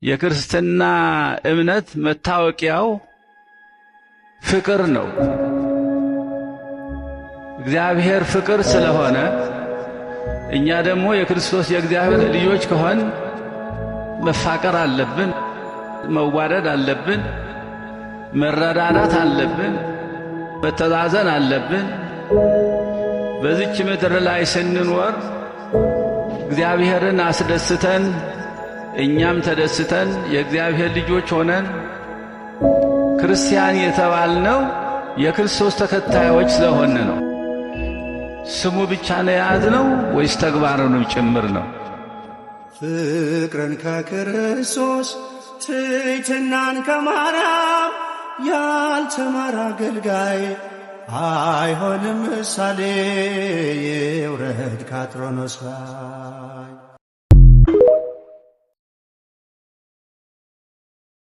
የክርስትና እምነት መታወቂያው ፍቅር ነው። እግዚአብሔር ፍቅር ስለሆነ እኛ ደግሞ የክርስቶስ የእግዚአብሔር ልጆች ከሆን መፋቀር አለብን፣ መዋደድ አለብን፣ መረዳዳት አለብን፣ መተዛዘን አለብን። በዚች ምድር ላይ ስንኖር እግዚአብሔርን አስደስተን እኛም ተደስተን የእግዚአብሔር ልጆች ሆነን ክርስቲያን የተባልነው የክርስቶስ ተከታዮች ስለሆነ ነው። ስሙ ብቻ ነው የያዝነው ወይስ ተግባሩንም ጭምር ነው? ፍቅርን ከክርስቶስ ትሕትናን ከማርያም ያልተማረ አገልጋይ አይሆንም ምሳሌ ይውረድ ከአትሮኖስ ላይ።